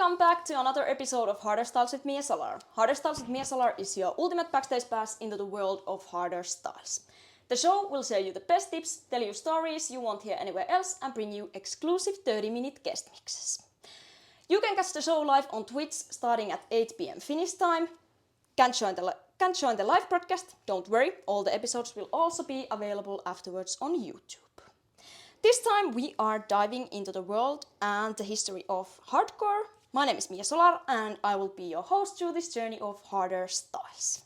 Welcome back to another episode of Harder Styles with Miia Solar. Harder Styles with Miia Solar is your ultimate backstage pass into the world of harder styles. The show will share you the best tips, tell you stories you won't hear anywhere else, and bring you exclusive 30-minute guest mixes. You can catch the show live on Twitch starting at 8 p.m. Finnish time. Can't join the live broadcast? Don't worry, all the episodes will also be available afterwards on YouTube. This time we are diving into the world and the history of hardcore. My name is Miia Solar and I will be your host through this journey of harder styles.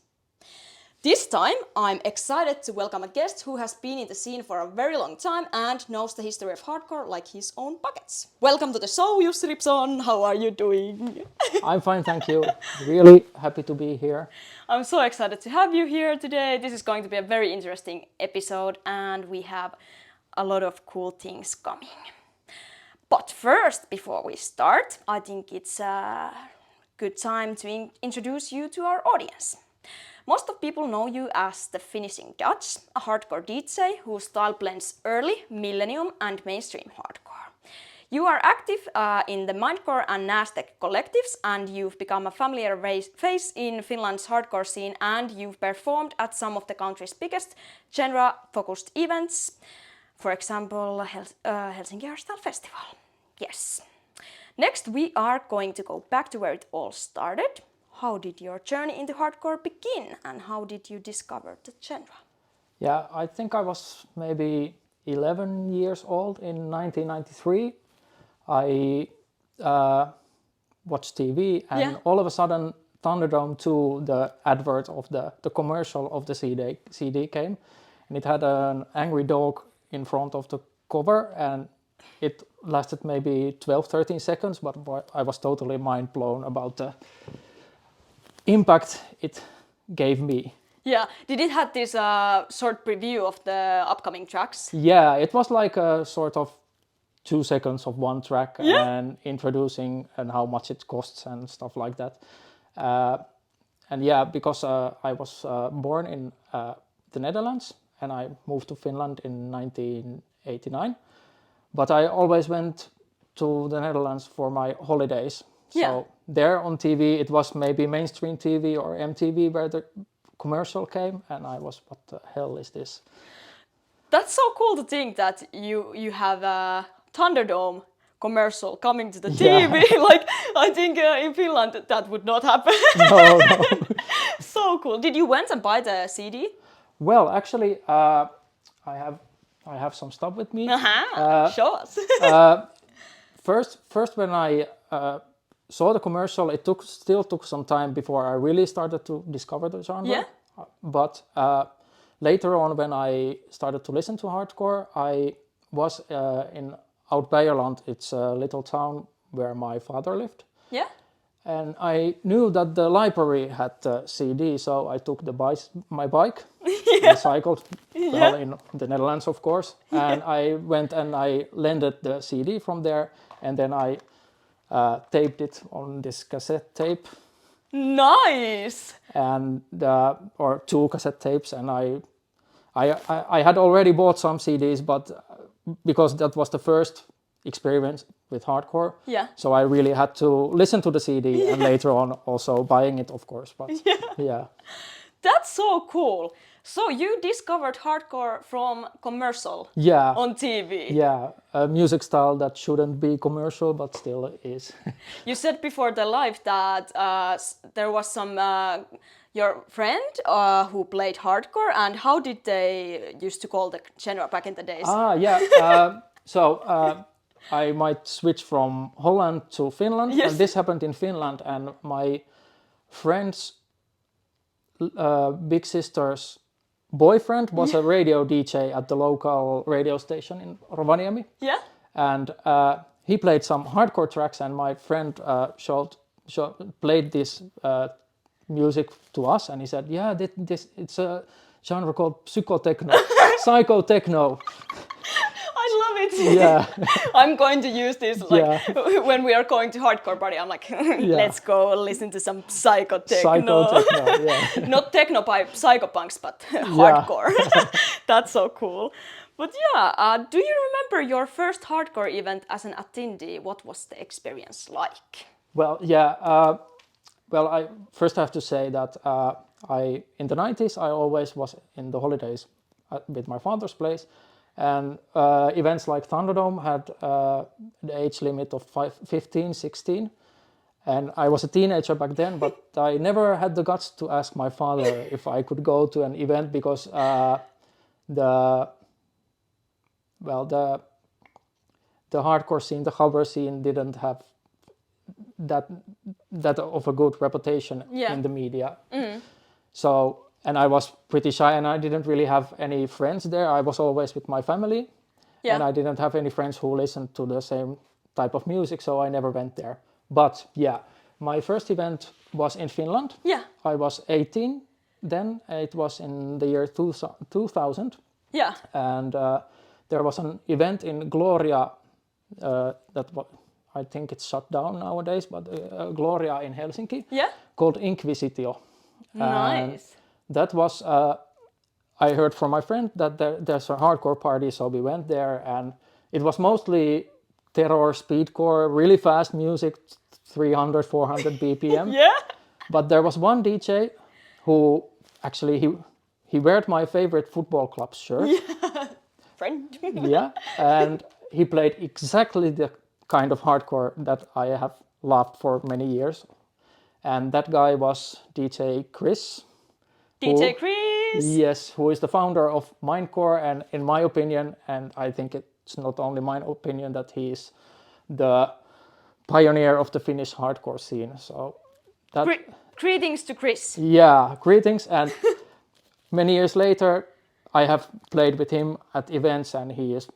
This time I'm excited to welcome a guest who has been in the scene for a very long time and knows the history of hardcore like his own buckets. Welcome to the show, Jussi Ripson. How are you doing? I'm fine, thank you. Really happy to be here. I'm so excited to have you here today. This is going to be a very interesting episode and we have a lot of cool things coming. But first, before we start, I think it's a good time to introduce you to our audience. Most of people know you as the Finnishing Dutch, a hardcore DJ whose style blends early, millennium and mainstream hardcore. You are active in the Mindcore and Nasdaq collectives and you've become a familiar face in Finland's hardcore scene and you've performed at some of the country's biggest genre-focused events. For example, Helsinki Hardstyle Festival. Yes. Next, we are going to go back to where it all started. How did your journey into hardcore begin and how did you discover the genre? Yeah, I think I was maybe 11 years old in 1993. I watched TV and all of a sudden Thunderdome 2, the advert of the commercial of the CD came and it had an angry dog in front of the cover and it lasted maybe 12-13 seconds, but I was totally mind blown about the impact it gave me. Yeah, did it have this short preview of the upcoming tracks? Yeah, it was like a sort of 2 seconds of one track and introducing and how much it costs and stuff like that. And yeah, because I was born in the Netherlands and I moved to Finland in 1989. But I always went to the Netherlands for my holidays. So there on TV, it was maybe mainstream TV or MTV where the commercial came. And I was, what the hell is this? That's so cool to think that you have a Thunderdome commercial coming to the TV. Like, I think in Finland that would not happen. No. So cool. Did you went and buy the CD? Well, actually, I have some stuff with me. Show us. First, when I saw the commercial, it still took some time before I really started to discover the genre. Yeah. But later on, when I started to listen to hardcore, I was in Oud-Beijerland. It's a little town where my father lived. Yeah. And I knew that the library had the CD, so I took my bike and cycled, well, in the Netherlands, of course. And I went and I lended the CD from there, and then I taped it on this cassette tape. Nice. And or 2 cassette tapes, and I had already bought some CDs, but because that was the first experience with hardcore, so I really had to listen to the CD and later on also buying it, of course. But yeah, that's so cool. So you discovered hardcore from commercial on TV. Yeah, a music style that shouldn't be commercial but still is. You said before the live that there was some your friend who played hardcore, and how did they used to call the genre back in the days? So I might switch from Holland to Finland, and this happened in Finland, and my friend's big sister's boyfriend was a radio DJ at the local radio station in Rovaniemi. Yeah. And he played some hardcore tracks, and my friend played this music to us, and he said, "Yeah, this it's a genre called psychotechno, psychotechno." I love it. Yeah. I'm going to use this when we are going to hardcore party. I'm like, let's go listen to some psychotechno. Psychotechno, yeah. Not techno by psychopunks, but hardcore. That's so cool. But do you remember your first hardcore event as an attendee? What was the experience like? Well, yeah. Well, I first have to say that I in the 90s I always was in the holidays with my father's place, and events like Thunderdome had the age limit of 15, 16, and I was a teenager back then, but I never had the guts to ask my father if I could go to an event because the well the hardcore scene, the cover scene, didn't have that of a good reputation in the media. So, and I was pretty shy, and I didn't really have any friends there. I was always with my family, and I didn't have any friends who listened to the same type of music, so I never went there. But yeah, my first event was in Finland. Yeah. I was 18 then. It was in the year 2000. Yeah. And there was an event in Gloria I think it's shut down nowadays, but Gloria in Helsinki, called Inquisitio. Nice. That was, I heard from my friend that there's a hardcore party, so we went there, and it was mostly terror, speedcore, really fast music, 300, 400 BPM. Yeah. But there was one DJ who actually, he wore my favorite football club shirt. Yeah. Friend. Yeah, and he played exactly the kind of hardcore that I have loved for many years. And that guy was DJ Chris. DJ Chris! Yes, who is the founder of Mindcore, and in my opinion, and I think it's not only my opinion, that he is the pioneer of the Finnish hardcore scene. So that... Greetings to Chris. Yeah, greetings. And many years later, I have played with him at events, and he is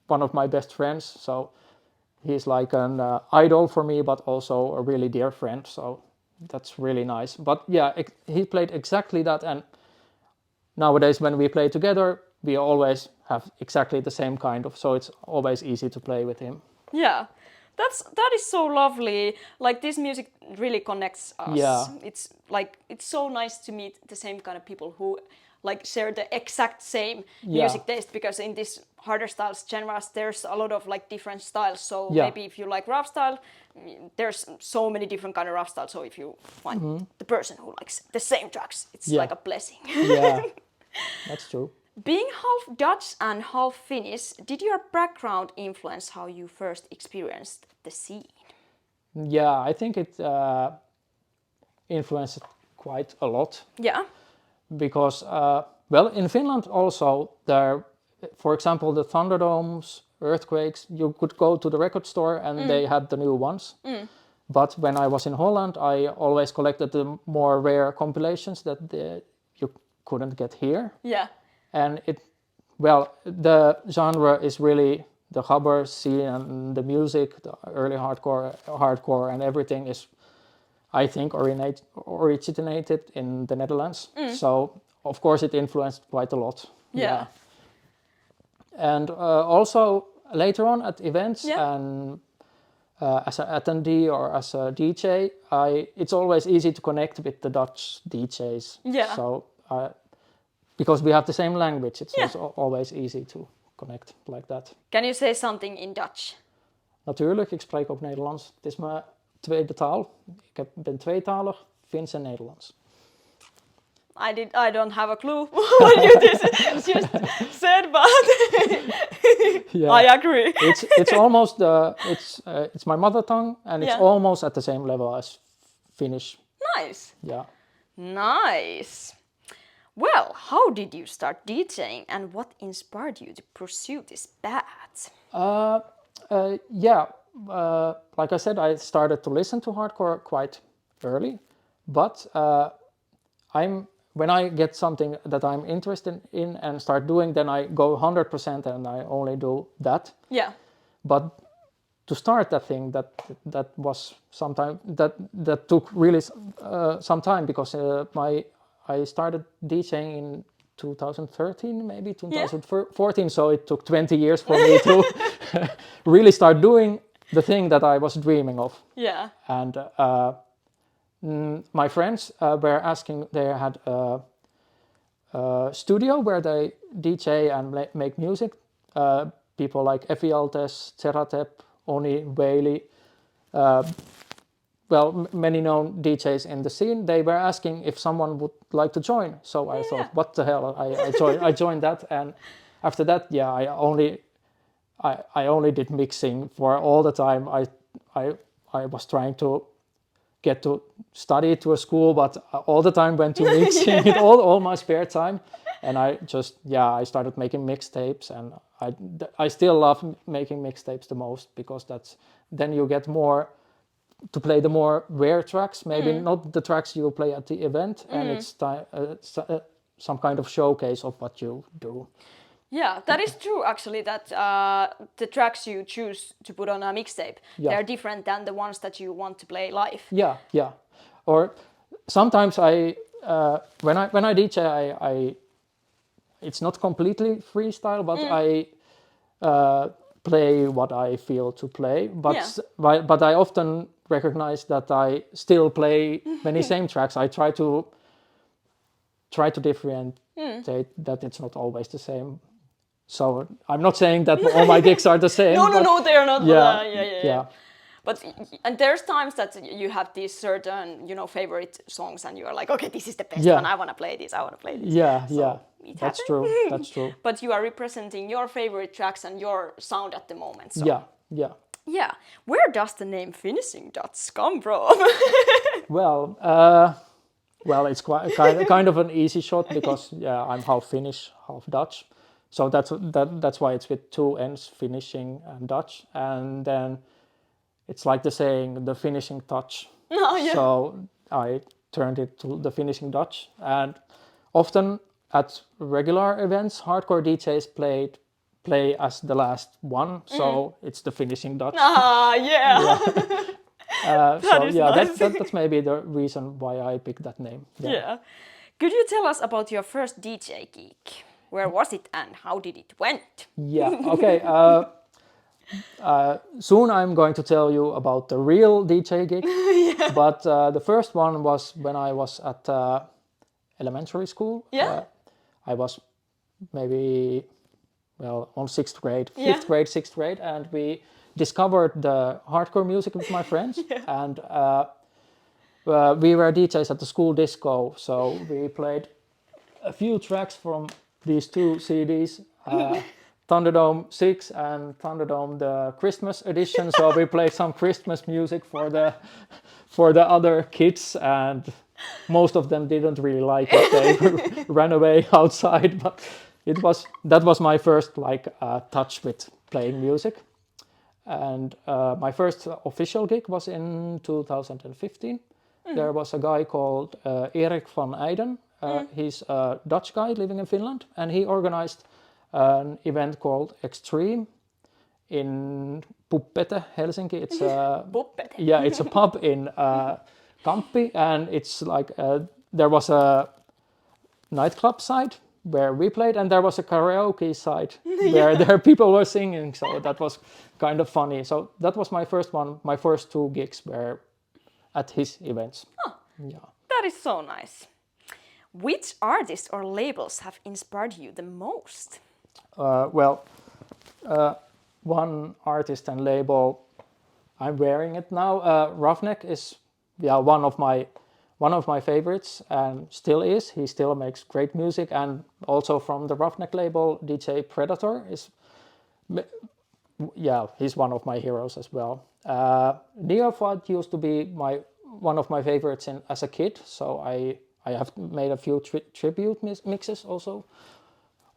one of my best friends. So he's like an idol for me, but also a really dear friend. So that's really nice. But yeah, he played exactly that. And nowadays, when we play together, we always have exactly the same kind of. So it's always easy to play with him. Yeah. That is so lovely. Like, this music really connects us. Yeah. It's like, it's so nice to meet the same kind of people who like share the exact same music taste, because in this harder styles genres there's a lot of like different styles. So maybe if you like rough style, there's so many different kind of rough styles. So if you find the person who likes the same tracks, it's like a blessing. Yeah, that's true. Being half Dutch and half Finnish, did your background influence how you first experienced the scene? Yeah, I think it influenced quite a lot. Yeah. Because, well, in Finland also, there, for example, the Thunderdomes, Earthquakes, you could go to the record store and they had the new ones. But when I was in Holland, I always collected the more rare compilations that you couldn't get here. Yeah. And the genre is really the hardcore scene, and the music, the early hardcore and everything is, I think, originated in the Netherlands. So, of course, it influenced quite a lot. Yeah. And also later on at events and as an attendee or as a DJ, it's always easy to connect with the Dutch DJs. Yeah. So, because we have the same language, it's also always easy to connect like that. Can you say something in Dutch? Natuurlijk, ik spreek ook Nederlands. Het is mijn tweede taal. Ik ben tweetalig, Fins en Nederlands. I don't have a clue what you just said, but I agree. It's almost it's my mother tongue, and it's almost at the same level as Finnish. Nice. Yeah. Nice. Well, how did you start DJing, and what inspired you to pursue this path? Like I said, I started to listen to hardcore quite early, but when I get something that I'm interested in and start doing, then I go 100% and I only do that. Yeah. But to start that thing, that was sometime that took really some time, because I started DJing in 2013, maybe 2014. So it took 20 years for me to really start doing the thing that I was dreaming of. Yeah. And my friends were asking, they had a studio where they DJ and make music. People like Efi Altes, Ceratep, Oni, Whaley, many known DJs in the scene, they were asking if someone would like to join. So I thought, what the hell? I joined that, and after that, yeah, I only did mixing for all the time. I was trying to get to study to a school, but all the time went to mixing it all my spare time. And I started making mixtapes, and I still love making mixtapes the most, because then you get more to play the more rare tracks, maybe not the tracks you play at the event, and it's some kind of showcase of what you do. Yeah, that is true actually, that the tracks you choose to put on a mixtape, they're different than the ones that you want to play live. Yeah. Or sometimes when I DJ, it's not completely freestyle, but I play what I feel to play. But I often recognize that I still play many same tracks. I try to differentiate that it's not always the same. So I'm not saying that all my gigs are the same. No, they are not. Yeah. But and there's times that you have these certain, favorite songs, and you are like, okay, this is the best one. I want to play this. Yeah. It That's happens. true. That's true. But you are representing your favorite tracks and your sound at the moment. So. Yeah. Yeah. Where does the name Finnishing Dutch come from? Well, it's kind of an easy shot, because I'm half Finnish, half Dutch. So that's why it's with two N's, finishing and Dutch. And then it's like the saying, the finishing touch. Oh, yeah. So I turned it to the Finishing Dutch. And often at regular events, hardcore DJs play as the last one. So it's the Finishing Dutch. Yeah. Nice. That's maybe the reason why I picked that name. Yeah. Could you tell us about your first DJ gig? Where was it and how did it went? Yeah, okay. Soon I'm going to tell you about the real DJ gig. But the first one was when I was at elementary school. I was maybe, on 6th grade, 5th grade, 6th grade, and we discovered the hardcore music with my friends. And we were DJs at the school disco, so we played a few tracks from these two CDs, Thunderdome 6 and Thunderdome the Christmas edition. So we played some Christmas music for the other kids, and most of them didn't really like it. They ran away outside, but that was my first touch with playing music. And my first official gig was in 2015. There was a guy called Erik van Eyden. He's a Dutch guy living in Finland, and he organized an event called Extreme in Puppete, Helsinki. It's it's a pub in Kamppi, and it's like there was a nightclub side where we played, and there was a karaoke side where there people were singing. So that was kind of funny. So that was my first one. My first two gigs were at his events. That is so nice. Which artists or labels have inspired you the most? One artist and label, I'm wearing it now. Roughneck is one of my favorites, and still is. He still makes great music, and also from the Roughneck label, DJ Predator is. He's one of my heroes as well. Neophyte used to be one of my favorites as a kid, so I have made a few tribute mixes also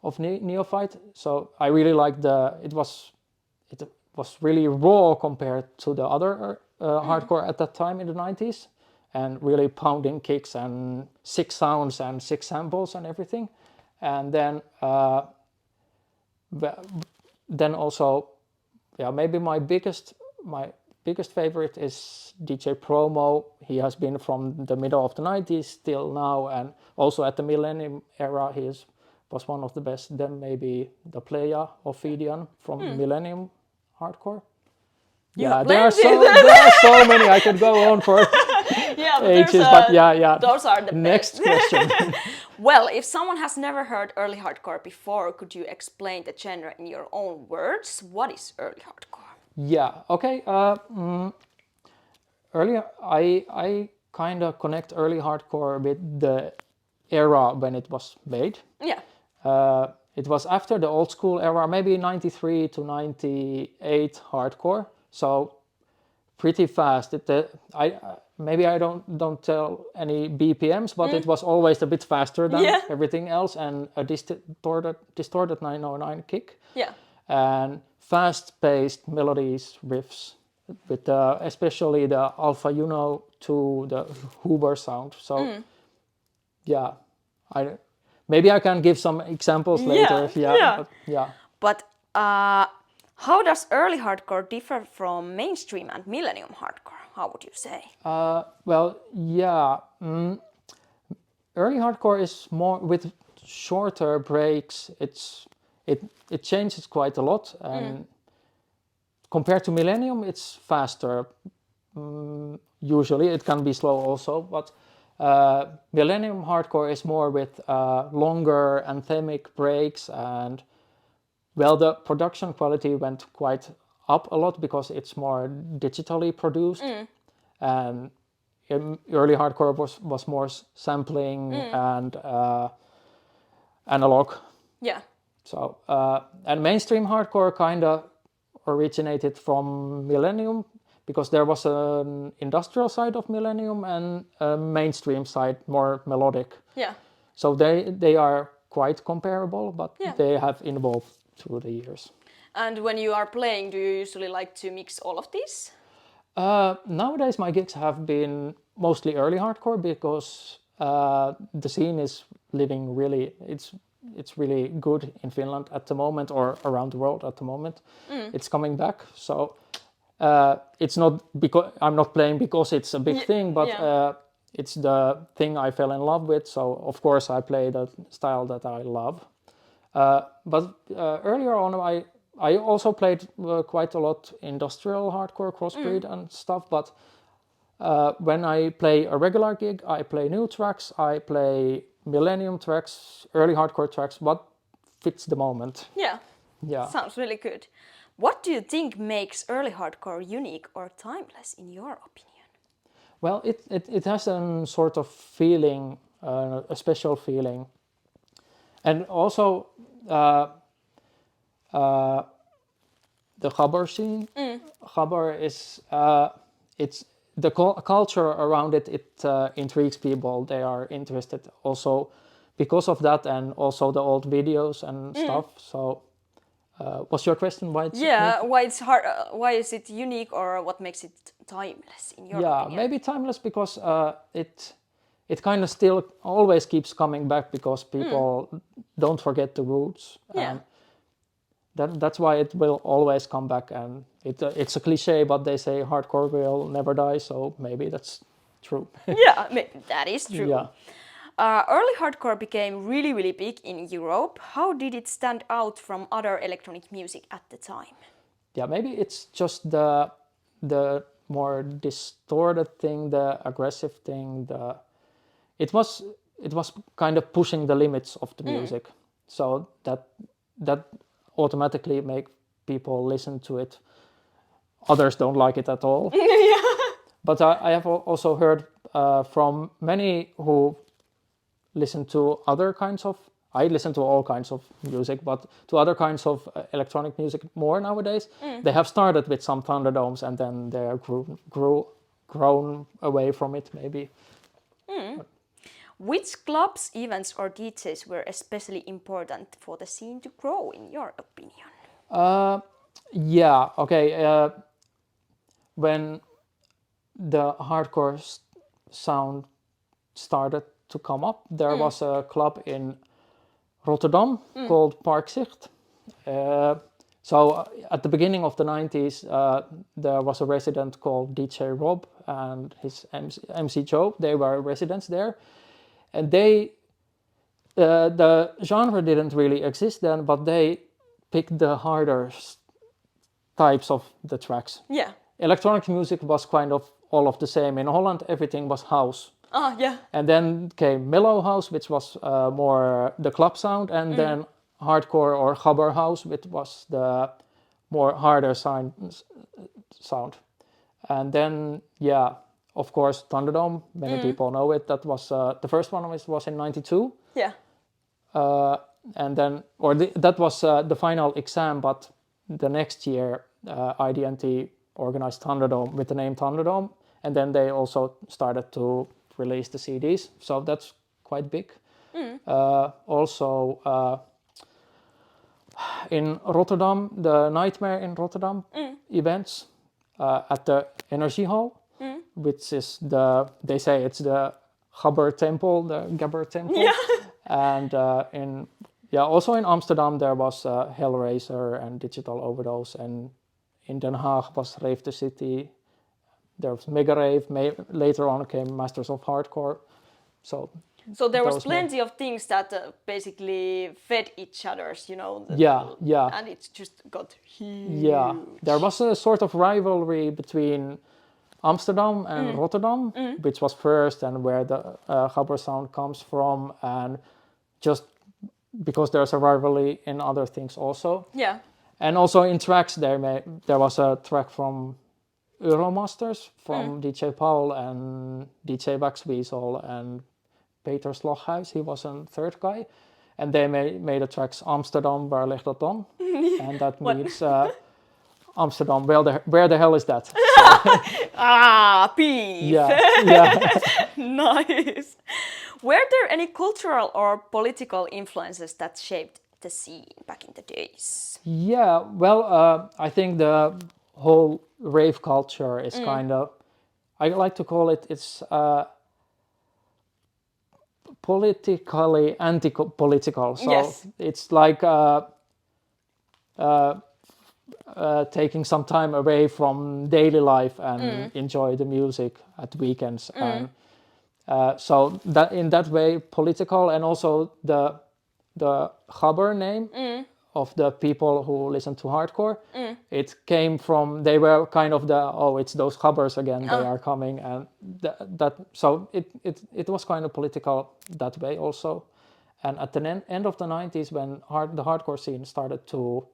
of Neophyte. So I really liked it was really raw compared to the other hardcore at that time in the 90s, and really pounding kicks and 6 sounds and 6 samples and everything. And then also, maybe my biggest favorite is DJ Promo. He has been from the middle of the 90s till now, and also at the millennium era he was one of the best. Then maybe the Playa or Fidian from millennium hardcore. There are so many. I could go on for ages, but those are the next best. question. Well, if someone has never heard early hardcore before, could you explain the genre in your own words? What is early hardcore? Yeah, okay. earlier, I kind of connect early hardcore with the era when it was made. Yeah. It was after the old school era, maybe 93 to 98 hardcore. So pretty fast. Maybe I don't tell any BPMs, but it was always a bit faster than Yeah. everything else, and a distorted 909 kick, Yeah. and fast-paced melodies, riffs, with especially the Alpha Uno to the Hoover sound. So yeah, maybe I can give some examples later. Yeah. But yeah. But how does early hardcore differ from mainstream and millennium hardcore? How would you say? Well, yeah. Early hardcore is more with shorter breaks. It changes quite a lot, and compared to millennium, it's faster. Usually, it can be slow also, but millennium hardcore is more with longer anthemic breaks, and well, the production quality went quite up a lot because it's more digitally produced, and early hardcore was more sampling and analog. Yeah. So and mainstream hardcore kind of originated from millennium because there was an industrial side of millennium and a mainstream side, more melodic. Yeah. So they are quite comparable, but Yeah. they have evolved through the years. And when you are playing, do you usually like to mix all of these? Nowadays, my gigs have been mostly early hardcore because the scene is living really. It's really good in Finland at the moment, or around the world at the moment. It's coming back, so it's not because I'm not playing because it's a big thing, but it's the thing I fell in love with. So of course I play the style that I love. But earlier on, I also played quite a lot industrial hardcore, crossbreed and stuff. But when I play a regular gig, I play new tracks, I play millennium tracks, early hardcore tracks, what fits the moment. Yeah. Yeah. Sounds really good. What do you think makes early hardcore unique or timeless in your opinion? Well, it has a sort of feeling, a special feeling. And also the Gabber scene. Gabber is it's the culture around it. It intrigues people. They are interested also because of that, and also the old videos and stuff. So, what's your question? Why it's Why it's hard? Why is it unique, or what makes it timeless in your opinion? maybe timeless because it kind of still always keeps coming back because people don't forget the roots. Yeah. That's why it will always come back, and it's a cliche, but they say hardcore will never die, so maybe that's true. Yeah, that is true. Yeah. Early hardcore became really, really big in Europe. How did it stand out from other electronic music at the time? Yeah, maybe it's just the more distorted thing, the aggressive thing. It was kind of pushing the limits of the music, so that automatically make people listen to it. Others don't like it at all. But I have also heard from many who listen to other kinds of. I listen to all kinds of music, but to other kinds of electronic music more nowadays. They have started with some Thunderdomes and then they are grown away from it, maybe. Which clubs, events, or DJs were especially important for the scene to grow, in your opinion? Yeah, okay. When the hardcore sound started to come up, there was a club in Rotterdam called Parkzicht. So at the beginning of the 90s, there was a resident called DJ Rob and his MC Joe. They were residents there. And the genre didn't really exist then, but they picked the harder types of the tracks. Yeah. Electronic music was kind of all of the same. In Holland, everything was house. Yeah. And then came mellow house, which was more the club sound, and then hardcore or Gabber house, which was the more harder sound. And then, yeah, of course, Thunderdome, many people know it. That was the first one was in 92. Yeah. And then, that was the final exam, but the next year, IDNT organized Thunderdome with the name Thunderdome. And then they also started to release the CDs. So that's quite big. Also, in Rotterdam, the Nightmare in Rotterdam events at the Energy Hall, which is they say it's the Gabber Temple, the Gabber Temple. Yeah. And also in Amsterdam there was Hellraiser and Digital Overdose, and in Den Haag was Rave the City. There was Mega Rave. Later on came Masters of Hardcore. So there was plenty of things that basically fed each other's, yeah. And it just got huge. Yeah, there was a sort of rivalry between Amsterdam and Rotterdam, which was first and where the Gabber sound comes from, and just because there's a rivalry in other things also. Yeah. And also in tracks there was a track from Euromasters from DJ Paul and DJ Waxweasel and Peter Sloghuis, he was a third guy, and they made a track Amsterdam, waar ligt dat dan? And that means Amsterdam, where the hell is that? So, peace. Yeah. Nice. Were there any cultural or political influences that shaped the scene back in the days? Yeah, well, I think the whole rave culture is kind of, I like to call it's politically anti-political. So yes. It's like taking some time away from daily life and enjoy the music at weekends. And so that in that way, political, and also the Gabber name of the people who listen to hardcore, it came from, they were kind of it's those Gabbers again, they are coming, and so it was kind of political that way also. And at the end of the 90s, when the hardcore scene started to,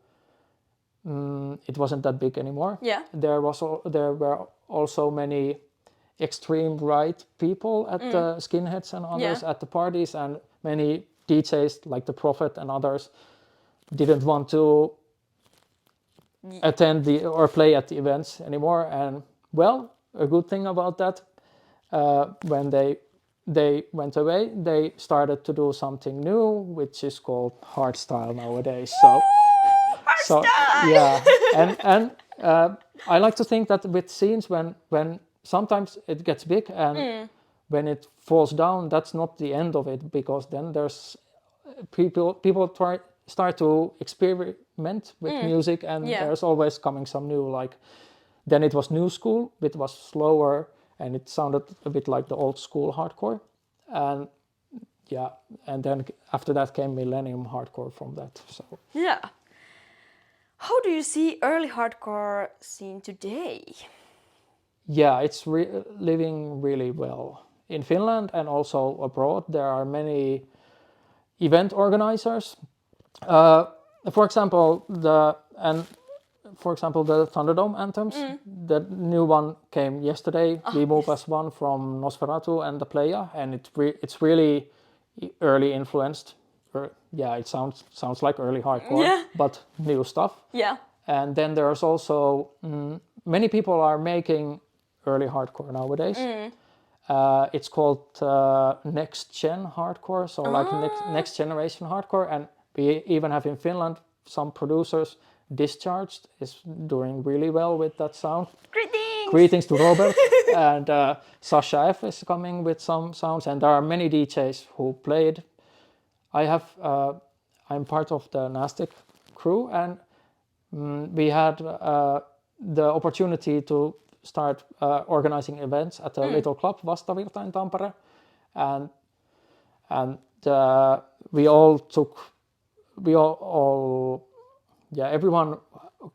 it wasn't that big anymore. Yeah. There were also many extreme right people at the skinheads and others at the parties, and many DJs like the Prophet and others didn't want to attend or play at the events anymore. And well, a good thing about that, when they went away, they started to do something new, which is called hardstyle nowadays. So yeah, and I like to think that with scenes, when sometimes it gets big and when it falls down, that's not the end of it, because then there's people start to experiment with music, and there's always coming some new, like then it was new school, it was slower and it sounded a bit like the old school hardcore, and then after that came millennium hardcore from that. So yeah. How do you see early hardcore scene today? Yeah, it's living really well in Finland and also abroad. There are many event organizers. For example, the Thunderdome anthems. The new one came yesterday. We Move as One from Nosferatu and the Playa, and it's really early influenced. It sounds like early hardcore, but new stuff. Yeah. And then there's also many people are making early hardcore nowadays. It's called next gen hardcore, so like next generation hardcore. And we even have in Finland some producers. Discharged is doing really well with that sound. Greetings to Robert. And Sasha F is coming with some sounds, and there are many DJs who played. I'm part of the Nastic crew, and we had the opportunity to start organizing events at a little club, Vastavirta in Tampere, and everyone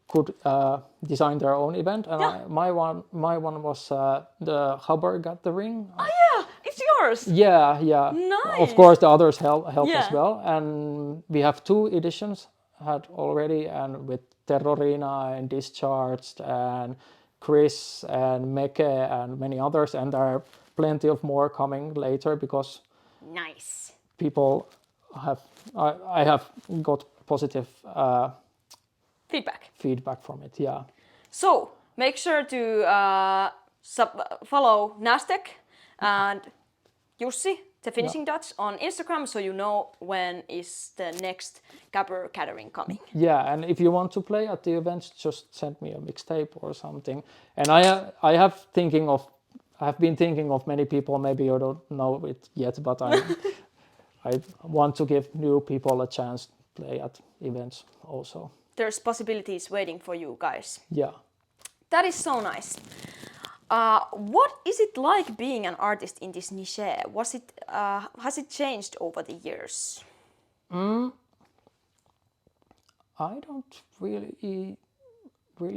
could design their own event, and my one was the Gabber Gathering. Oh yeah, it's yours. Yeah. Nice. Of course, the others help as well, and we have 2 editions had already, and with Terrorina and Discharged and Chris and Meke and many others, and there are plenty of more coming later because Nice. people I have got positive Feedback. from it. Yeah. So make sure to follow Nastek and Jussi, the Finishing Dutch, on Instagram, so you know when is the next Gabber gathering coming. Yeah, and if you want to play at the events, just send me a mixtape or something. And I have been thinking of many people. Maybe you don't know it yet, but I want to give new people a chance to play at events also. There's possibilities waiting for you guys. Yeah. That is so nice. What is it like being an artist in this niche? Has it changed over the years? I don't really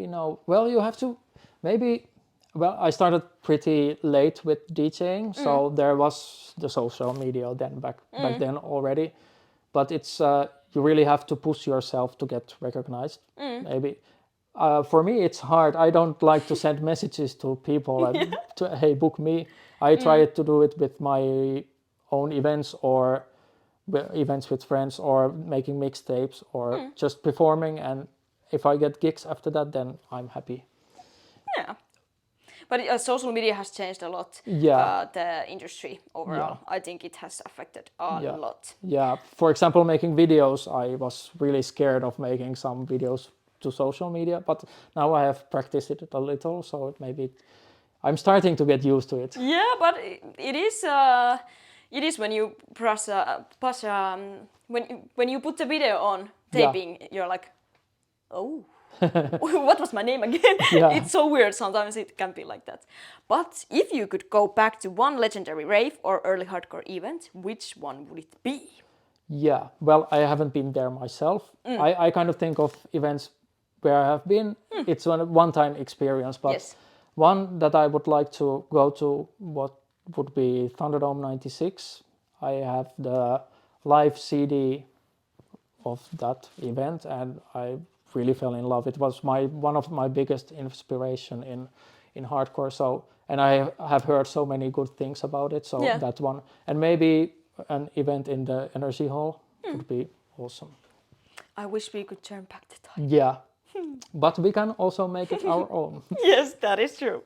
know. Well, you have to maybe. Well, I started pretty late with DJing, so there was the social media back then already. But it's you really have to push yourself to get recognized. Maybe for me it's hard. I don't like to send messages to people and to hey, book me. I try to do it with my own events or events with friends or making mixtapes or just performing, and if I get gigs after that, then I'm happy. Yeah. But social media has changed a lot, the industry overall. I think it has affected a lot. Yeah, for example, making videos, I was really scared of making some videos to social media, but now I have practiced it a little, so I'm starting to get used to it. Yeah, but it is when you when you put the video on taping, you're like, oh. What was my name again? Yeah. It's so weird, sometimes it can be like that. But if you could go back to one legendary rave or early hardcore event, which one would it be? Yeah, well, I haven't been there myself. I kind of think of events where I have been. It's a one-time experience, but one that I would like to go to what would be Thunderdome 96. I have the live CD of that event and I really fell in love. It was one of my biggest inspiration in hardcore. So, and I have heard so many good things about it. So that one, and maybe an event in the Energy Hall would be awesome. I wish we could turn back the time. Yeah, but we can also make it our own. Yes, that is true.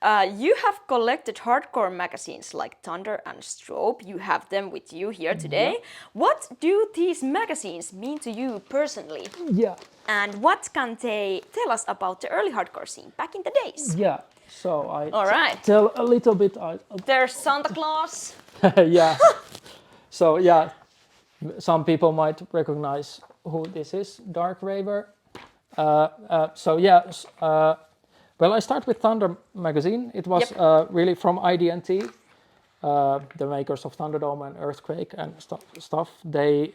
You have collected hardcore magazines like Thunder and Strobe. You have them with you here today. Yeah. What do these magazines mean to you personally? Yeah. And what can they tell us about the early hardcore scene back in the days? Yeah. So All right. Tell a little bit. There's Santa Claus. Yeah. So yeah, some people might recognize who this is, Dark Raver. So yeah. Well, I start with Thunder magazine. It was really from ID&T, the makers of Thunderdome and Earthquake and stuff. They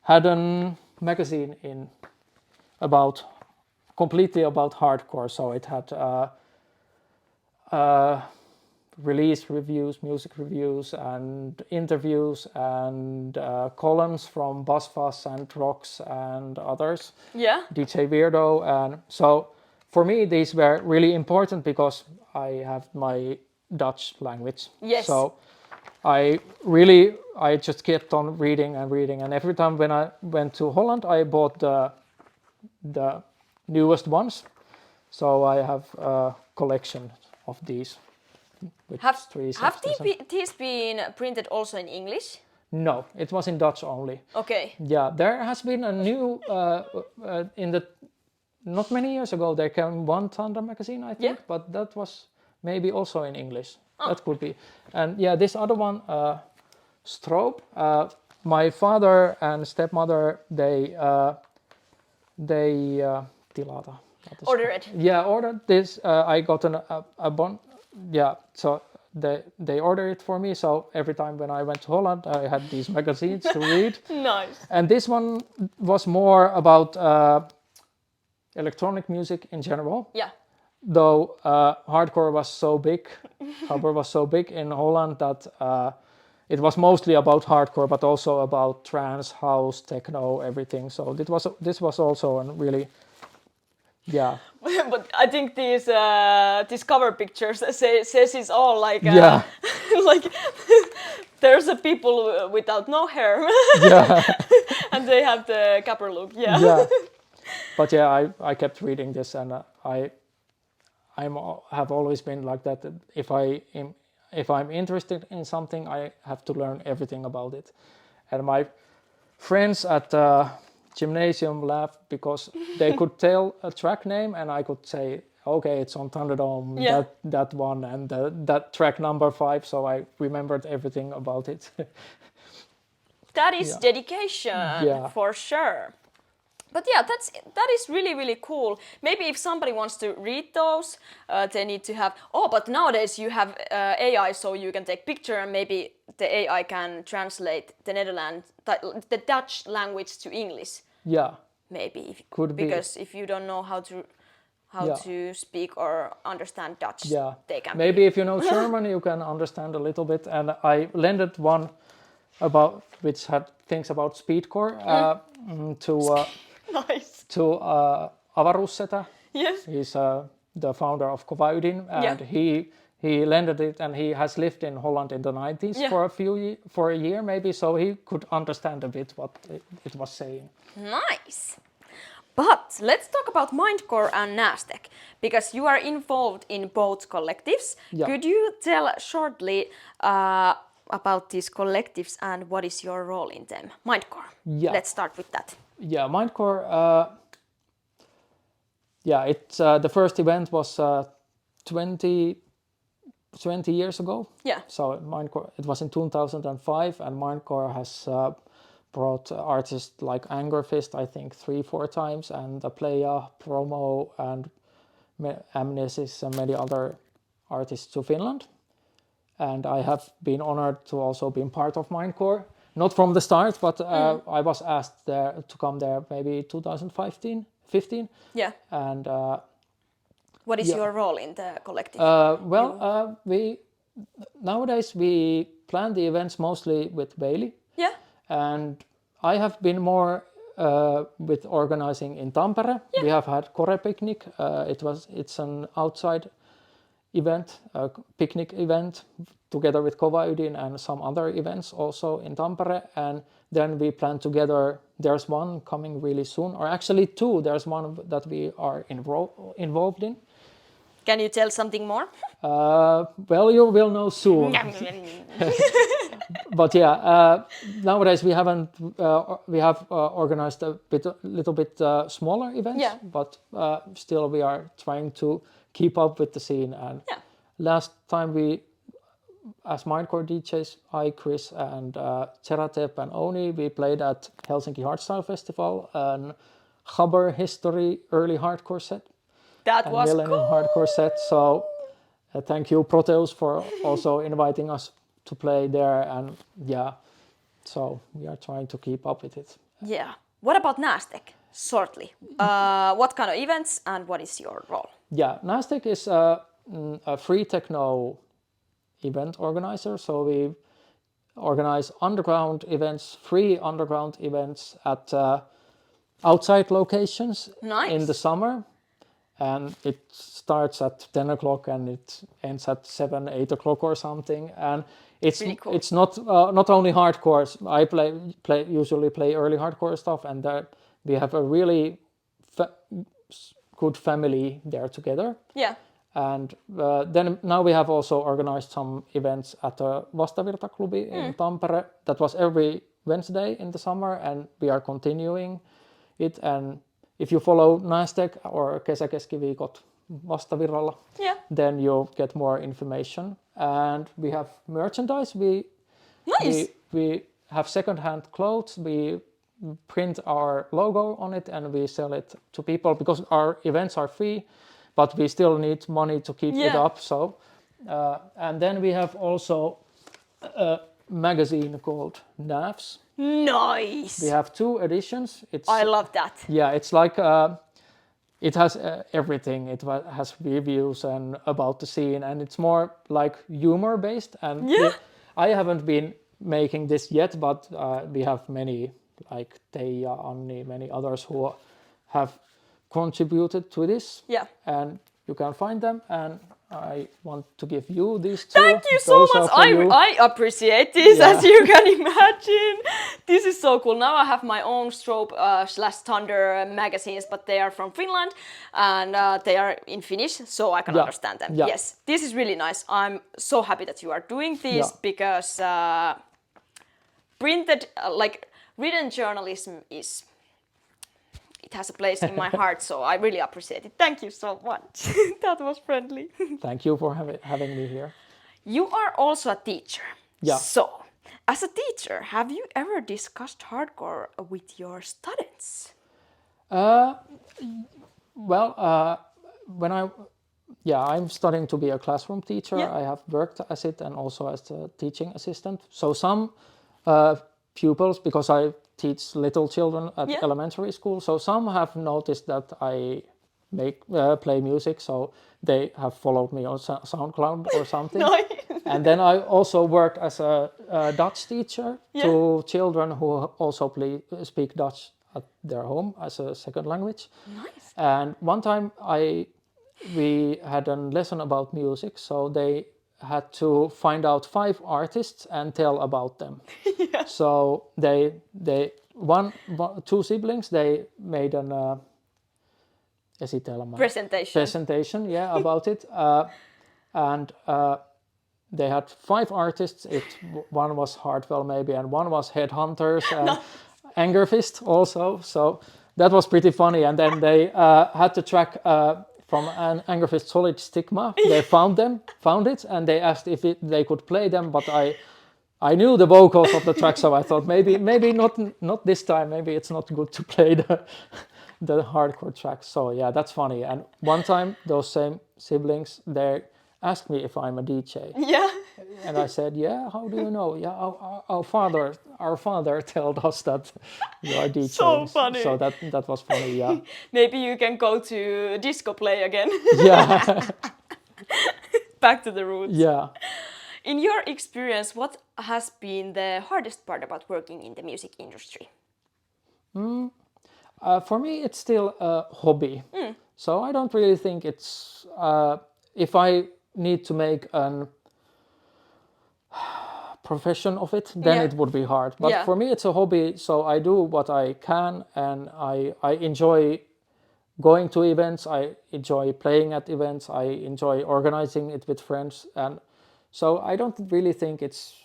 had a magazine completely about hardcore. So it had release reviews, music reviews, and interviews, and columns from BuzzFuzz and Rocks and others. Yeah. DJ Weirdo, and so. For me, these were really important because I have my Dutch language. Yes. So I just kept on reading, and every time when I went to Holland, I bought the newest ones. So I have a collection of these. Have these been printed also in English? No, it was in Dutch only. Okay. Yeah, there has been a new not many years ago, there came one Thunder magazine, I think, but that was maybe also in English. Oh. That could be. And yeah, this other one, Strobe, my father and stepmother, they tilata. Order it. Yeah, ordered this. I got a bond. Yeah, so they ordered it for me. So every time when I went to Holland, I had these magazines to read. Nice. And this one was more about electronic music in general. Yeah. Though hardcore was so big, hardcore was so big in Holland that it was mostly about hardcore, but also about trance, house, techno, everything. So this was also a really Yeah. But I think these cover pictures says it's all like Yeah. like there's a people without no hair Yeah. and they have the capper look. Yeah. Yeah. But yeah, I kept reading this, and have always been like that. If I'm interested in something, I have to learn everything about it. And my friends at the gymnasium laughed because they could tell a track name, and I could say, okay, it's on Thunderdome, Yeah. that one, and that track number 5. So I remembered everything about it. That is Yeah. dedication Yeah. for sure. But yeah, that is really, really cool. Maybe if somebody wants to read those, they need to have. Oh, but nowadays you have AI, so you can take picture and maybe the AI can translate the Dutch language to English. Yeah. Maybe Could be. because if you don't know how Yeah. to speak or understand Dutch, Yeah. they can. Maybe if you know German, you can understand a little bit. And I landed one which had things about speedcore Nice. to Avaruussetä. Yes. He's the founder of Kovaydin, and Yeah. he landed it, and he has lived in Holland in the 90s Yeah. for a year maybe, so he could understand a bit what it was saying. Nice. But let's talk about Mindcore and Nasdaq, because you are involved in both collectives. Yeah. Could you tell shortly about these collectives and what is your role in them? Mindcore. Yeah. Let's start with that. Yeah, Mindcore. It's the first event was 20 years ago. Yeah. So Mindcore, it was in 2005, and Mindcore has brought artists like Angerfist, I think 3-4 times, and the Playa, Promo, and Amnesis, and many other artists to Finland. And I have been honored to also be part of Mindcore. Not from the start, but I was asked to come there maybe 2015. Yeah. And What is your role in the collective? we nowadays we plan the events mostly with Bailey. Yeah. And I have been more with organizing in Tampere. Yeah. We have had Kore Picnic. It's an outside event, a picnic event, together with Kovaydin and some other events also in Tampere. And then we plan together. There's one coming really soon, or actually 2. There's one that we are involved in. Can you tell something more? Well, you will know soon. But yeah, nowadays we have organized a little bit smaller events. Yeah. But still we are trying to keep up with the scene. And last time we, as Mindcore DJs, I, Chris, and Cheratep and Oni, we played at Helsinki Hardstyle Festival, an Haber History early hardcore set. That was Millennium cool. hardcore set. So thank you Proteus for also inviting us to play there. And yeah, so we are trying to keep up with it. Yeah. What about Nasdaq? Shortly. What kind of events and what is your role? Yeah, Nasdaq is a free techno event organizer. So we organize underground events, free underground events at outside locations. Nice. In the summer. And it starts at 10 o'clock and it ends at 7, 8 o'clock or something. And it's really cool. It's not only hardcore. I usually play early hardcore stuff, and we have a really good family there together. Yeah. And then now we have also organized some events at the Vastavirta-klubi in Tampere. That was every Wednesday in the summer, and we are continuing it. And if you follow Nasdaq or Kesäkeskiviikot Vastavirralla, then you'll get more information. And we have merchandise. We have second-hand clothes. We print our logo on it and we sell it to people because our events are free, but we still need money to keep it up. So, and then we have also a magazine called NAVS. Nice. We have 2 editions. I love that. Yeah, it's like it has everything. It has reviews and about the scene, and it's more like humor based. And I haven't been making this yet, but we have many like Teija, Anni, many others who have contributed to this. Yeah. And you can find them, and I want to give you these 2. Thank you so Those much. are for you. I appreciate this, Yeah. as you can imagine. This is so cool. Now I have my own Strobe / Thunder magazines, but they are from Finland and they are in Finnish, so I can understand them. Yeah. Yes, this is really nice. I'm so happy that you are doing this because printed, like written journalism is... It has a place in my heart, so I really appreciate it. Thank you so much. That was friendly. Thank you for having me here. You are also a teacher. Yeah. So, as a teacher, have you ever discussed hardcore with your students? When I'm studying to be a classroom teacher. Yeah. I have worked as it and also as a teaching assistant. So some pupils, because I teach little children at elementary school, so some have noticed that I play music, so they have followed me on SoundCloud or something. Nice. And then I also work as a Dutch teacher to children who also speak Dutch at their home as a second language. Nice. And one time we had a lesson about music, so they had to find out 5 artists and tell about them. So they 2 siblings, they made an presentation about it, and they had 5 artists. One was Hardwell maybe, and one was Headhunters and Angerfist also. So that was pretty funny. And then they had to track from an Angerfist Solid Stigma. They found it, and they asked if they could play them, but I knew the vocals of the track, so I thought maybe not this time. Maybe it's not good to play the hardcore track. So yeah, that's funny. And one time, those same siblings, they asked me if I'm a DJ. Yeah. And I said, yeah, how do you know? Yeah, our father told us that you are DJing. So funny. So that was funny, yeah. Maybe you can go to disco play again. Yeah. Back to the roots. Yeah. In your experience, what has been the hardest part about working in the music industry? For me, it's still a hobby. So I don't really think it's... if I need to make a profession of it, then it would be hard. But for me, it's a hobby, so I do what I can, and I enjoy going to events, I enjoy playing at events, I enjoy organizing it with friends, and so I don't really think it's...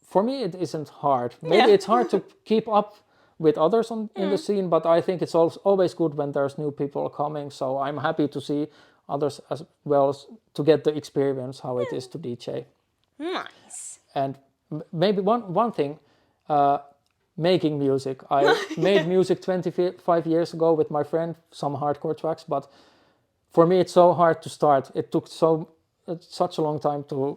For me, it isn't hard. Maybe it's hard to keep up with others in the scene, but I think it's always good when there's new people coming, so I'm happy to see others as well, to get the experience how it is to DJ. Nice. And maybe one thing, making music. I made music 25 years ago with my friend, some hardcore tracks, but for me it's so hard to start. It took such a long time to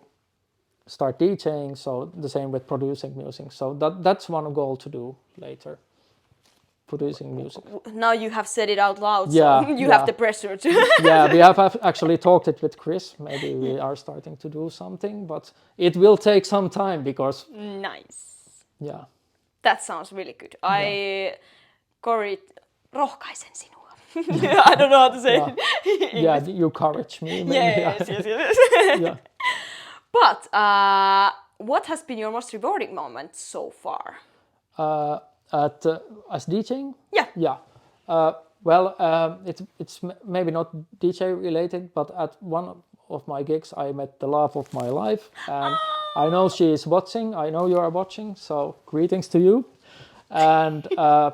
start DJing, so the same with producing music. So that's one goal to do later. Producing music. Now you have said it out loud, so you have the pressure to... Yeah, we have actually talked it with Chris. Maybe we are starting to do something, but it will take some time because... Nice. Yeah. That sounds really good. Rohkaisen sinua. I don't know how to say it. Yeah, you encourage me. Maybe. Yes. Yeah. But what has been your most rewarding moment so far? As DJing? Yeah. It's maybe not DJ related, but at one of my gigs I met the love of my life, and I know she is watching. I know you are watching, so greetings to you. And of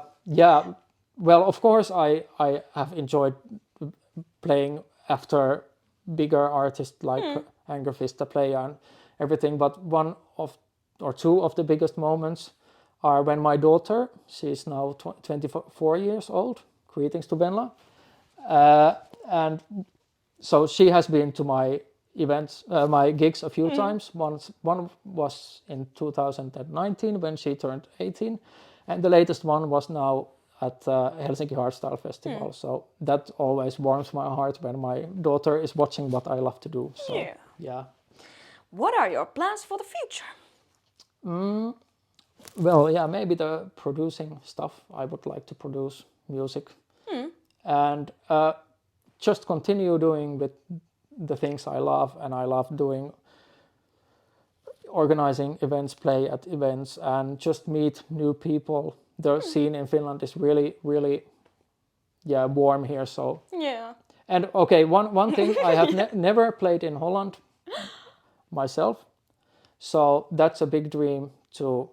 course I have enjoyed playing after bigger artists like Angerfist play and everything, but one of or two of the biggest moments are when my daughter, she's now 24 years old, greetings to Benla, and so she has been to my events, my gigs a few times. One was in 2019 when she turned 18, and the latest one was now at Helsinki Hardstyle Festival. So that always warms my heart when my daughter is watching what I love to do. So, yeah. What are your plans for the future? Well, yeah, maybe the producing stuff. I would like to produce music. and just continue doing with the things I love, and I love doing organizing events, play at events, and just meet new people. The scene in Finland is really, really, warm here. So Yeah. and okay, one thing, I have never played in Holland myself, so that's a big dream to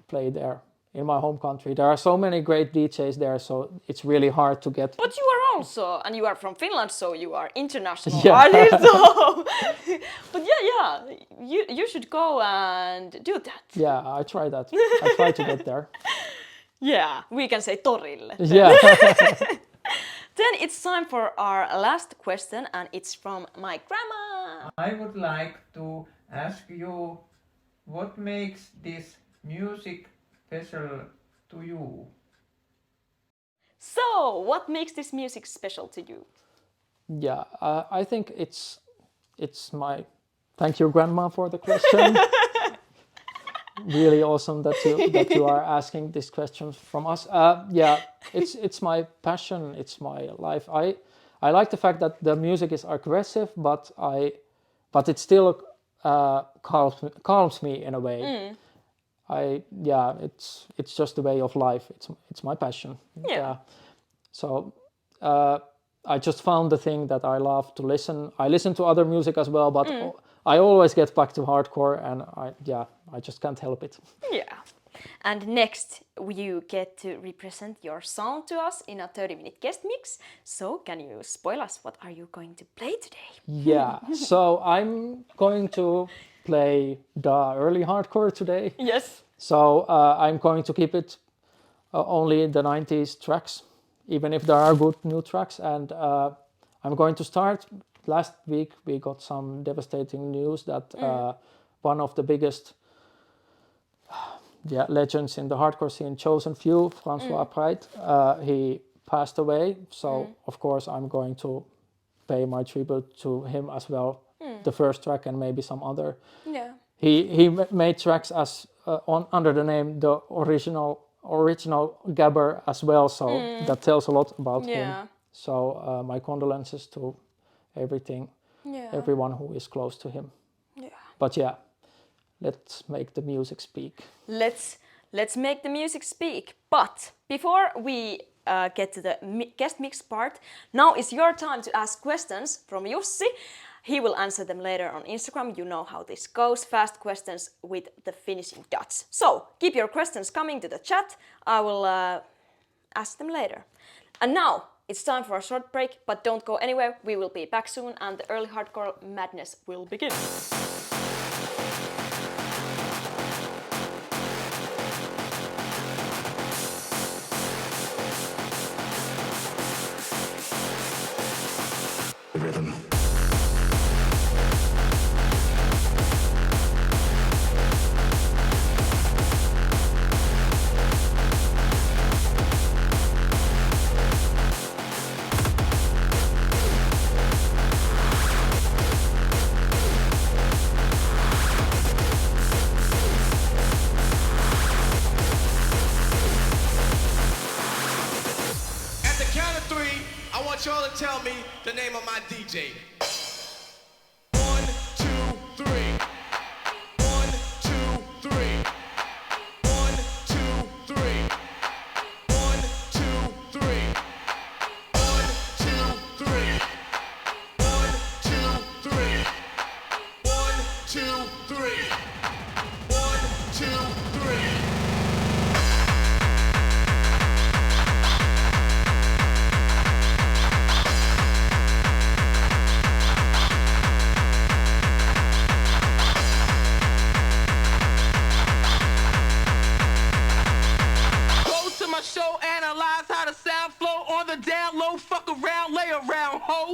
play there in my home country. There are so many great DJs there, so it's really hard to get. But you are also, and you are from Finland, so you are international Yeah. artist. So. But you should go and do that. Yeah, I try that. I try to get there. Yeah, we can say torille. Yeah. Then it's time for our last question, and it's from my grandma. I would like to ask you what makes this music special to you? So, what makes this music special to you? Yeah, I think it's my. Thank you, Grandma, for the question. Really awesome that you are asking these questions from us. Yeah, it's my passion. It's my life. I like the fact that the music is aggressive, but it still calms me in a way. It's just a way of life. It's my passion. Yeah. So I just found the thing that I love to listen. I listen to other music as well, but I always get back to hardcore, and I just can't help it. Yeah. And next, you get to represent your song to us in a 30-minute guest mix. So, can you spoil us? What are you going to play today? Yeah. So I'm going to play the early hardcore today. Yes. So I'm going to keep it only the 90s tracks, even if there are good new tracks. And I'm going to start. Last week we got some devastating news that one of the biggest legends in the hardcore scene, chosen few, Francois Preit, he passed away. So of course I'm going to pay my tribute to him as well. The first track and maybe some other. Yeah. He made tracks as under the name the original Gabber as well. So that tells a lot about him. So my condolences to everyone who is close to him. Yeah. But yeah, let's make the music speak. Let's make the music speak. But before we get to the guest mix part, now is your time to ask questions from Jussi. He will answer them later on Instagram. You know how this goes. Fast questions with the Finnishing Dutch. So keep your questions coming to the chat. I will ask them later. And now it's time for a short break, but don't go anywhere. We will be back soon, and the early hardcore madness will begin. The rhythm. Y'all to tell me the name of my DJ. 1, 2, 3. 1, 2, 3. 1, 2, 3. 1, 2, 3. 1, 2, 3. 1, 2, 3. 1, 2, 3. 1, 2, 3. Show, analyze how the sound flow on the down low. Fuck around, lay around, ho.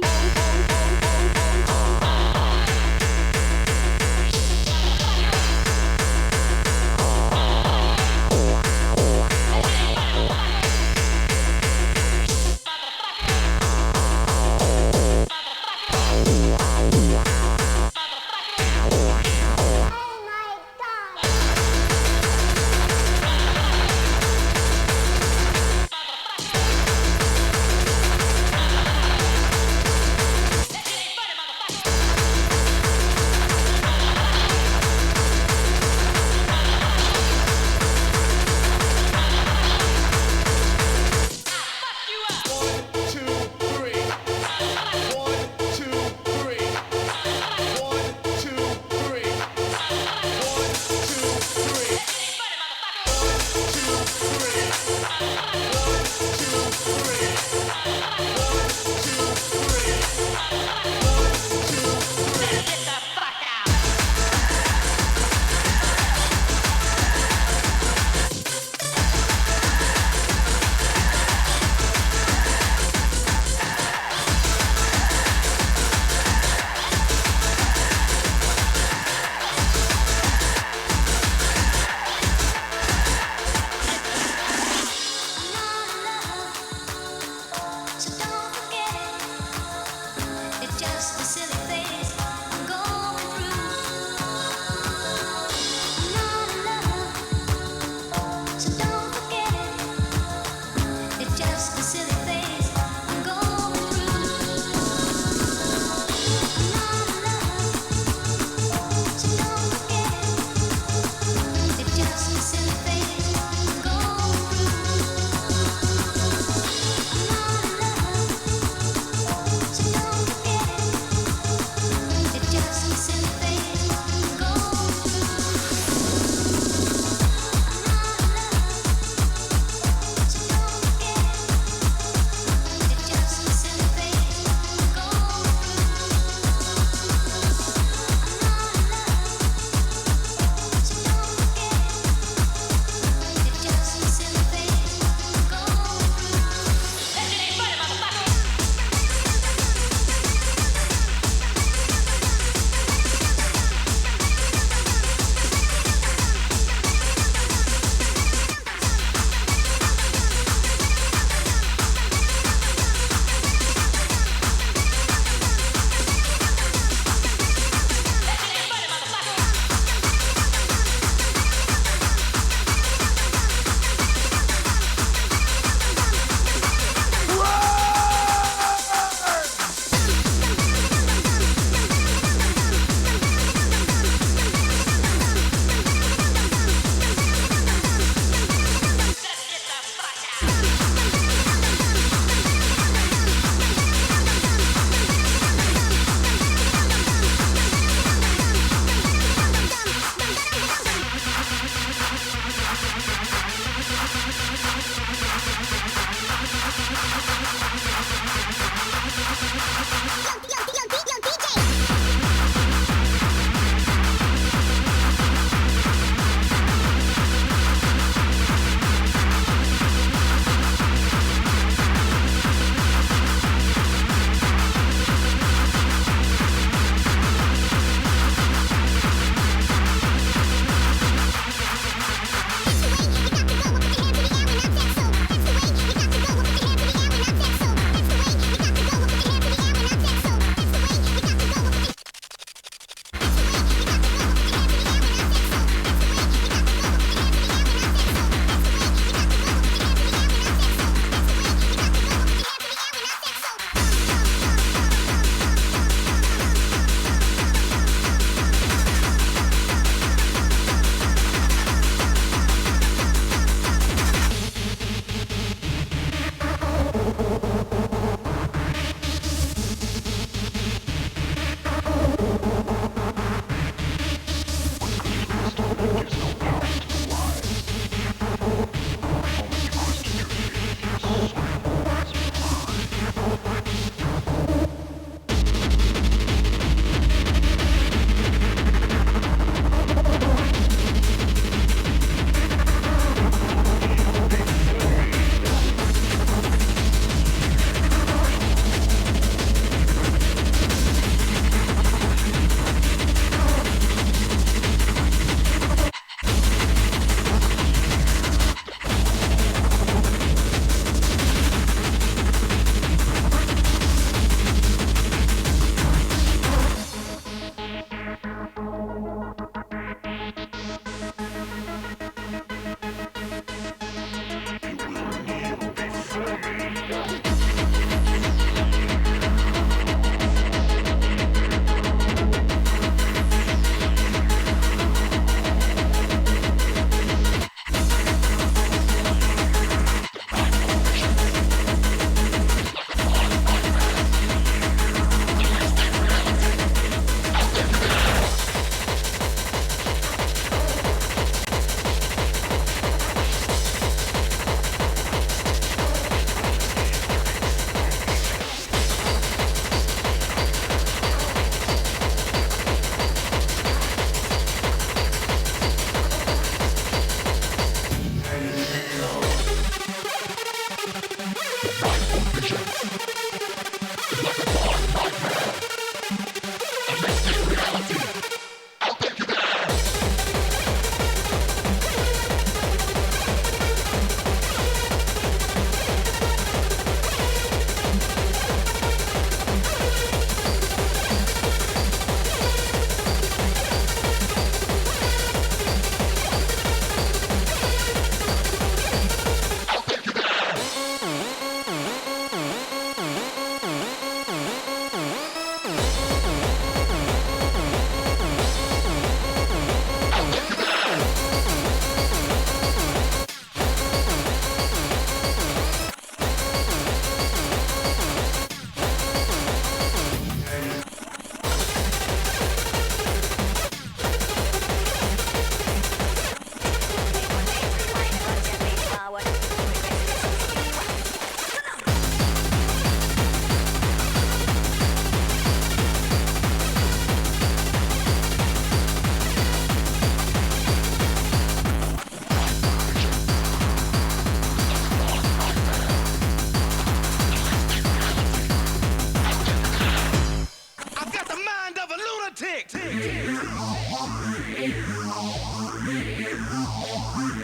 I've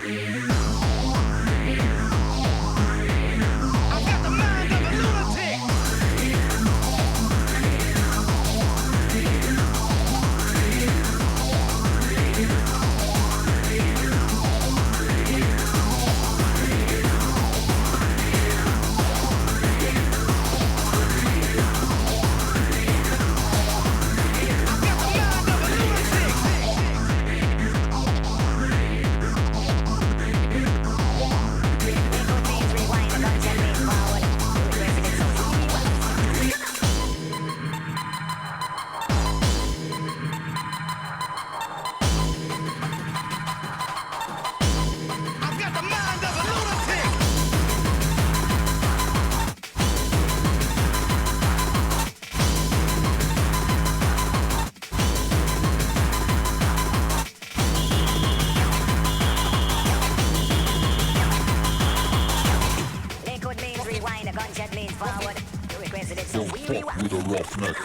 got the mind of a lunatic. I've got the mind of a lunatic. Liquid means rewind, a gunshot means forward. You requested it, so Don't we fuck rewind. with a roughneck.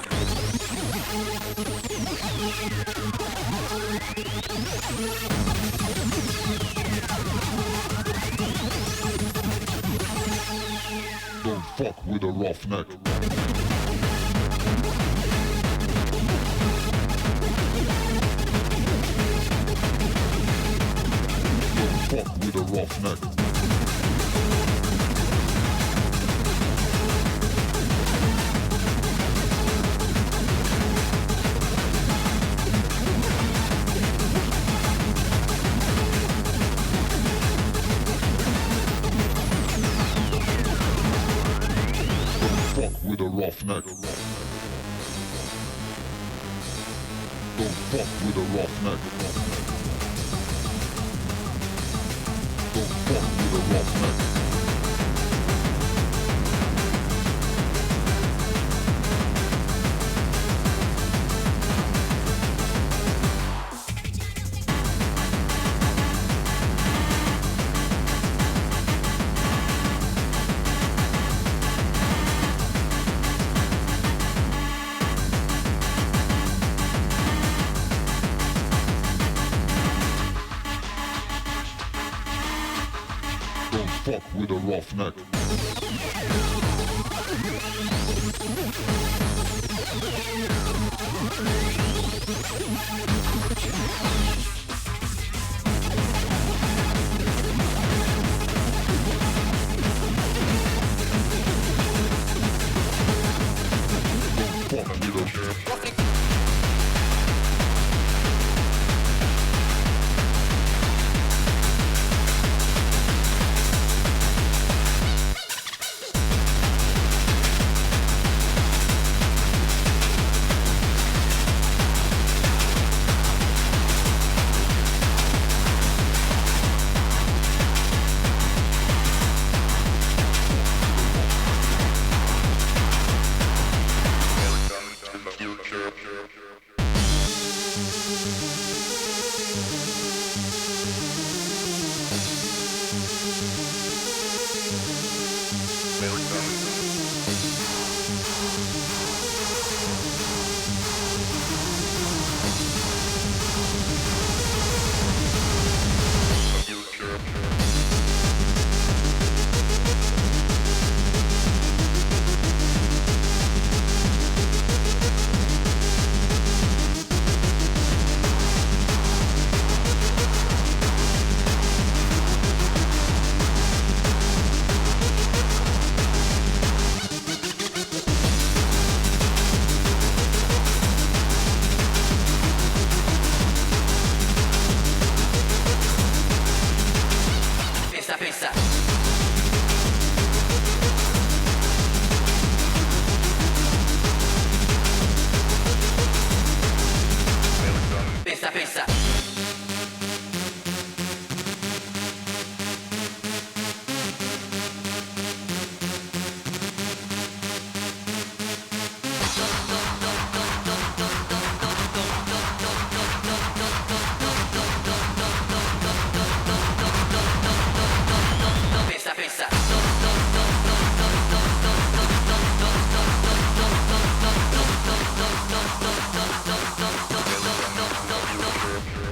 Don't fuck with a roughneck. Don't fuck with a roughneck. Don't fuck with a roughneck. Don't fuck with a roughneck. Don't fuck with a roughneck. Don't fuck with a roughneck. Don't fuck with a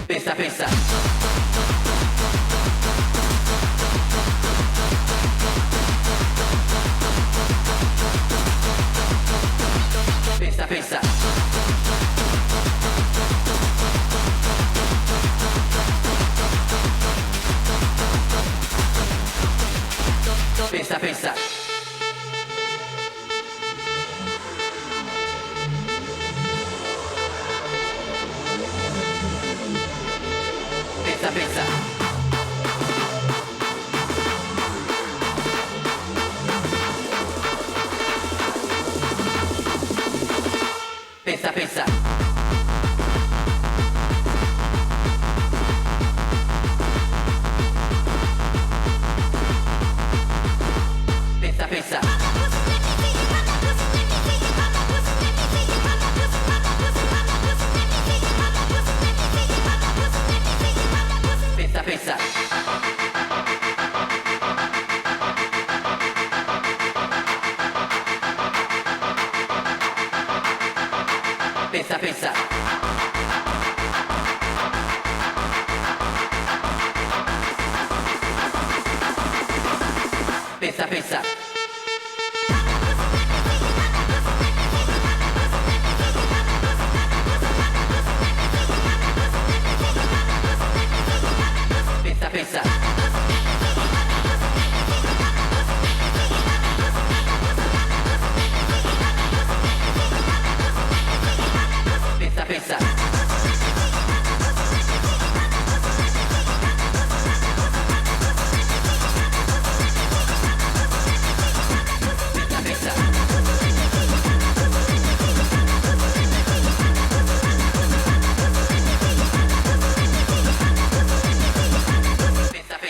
Pesa, pesa. Pizza, pizza. Pizza, pizza. Pizza, pizza. Pizza, pizza. Pizza, pizza. Pizza, pizza. Pizza, pizza. Pizza, pizza. Pizza, pizza. Pizza, pizza. Pizza,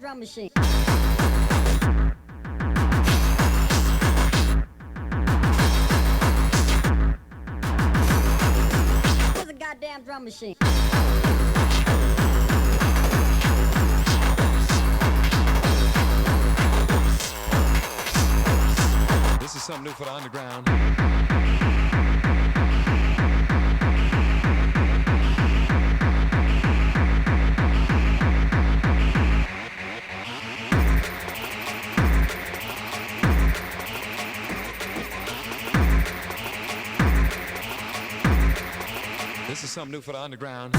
drum machine. Where's the goddamn drum machine? This is something new for the underground. This is something new for the underground.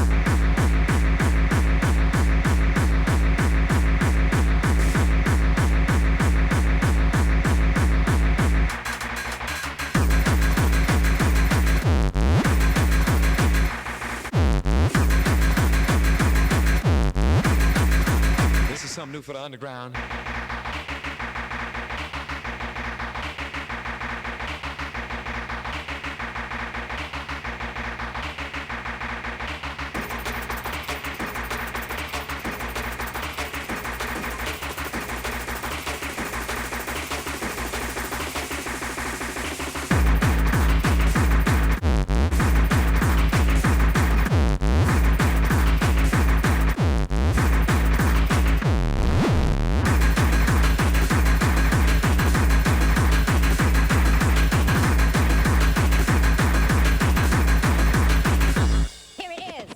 This is something new for the underground. Here it is.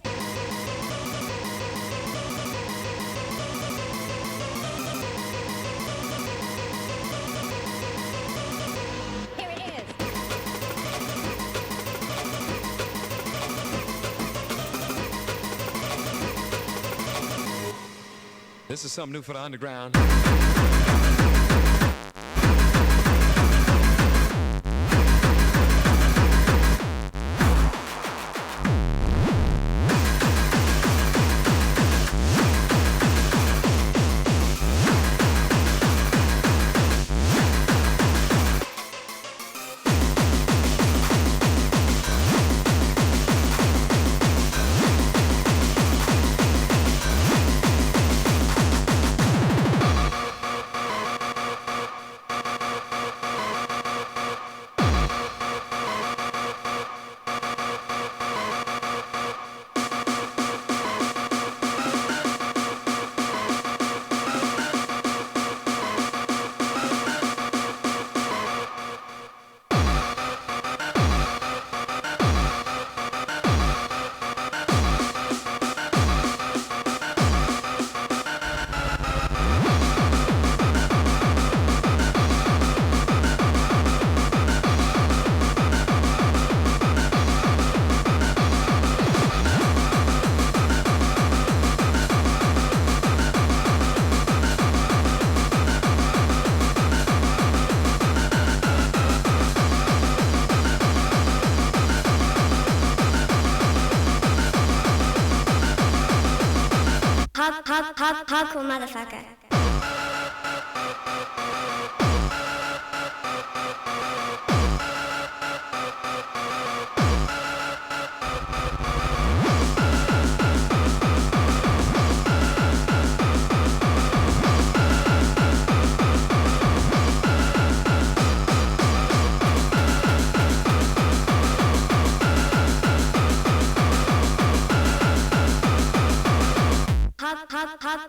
Here it is. This is something new for the underground. Hardcore motherfucker.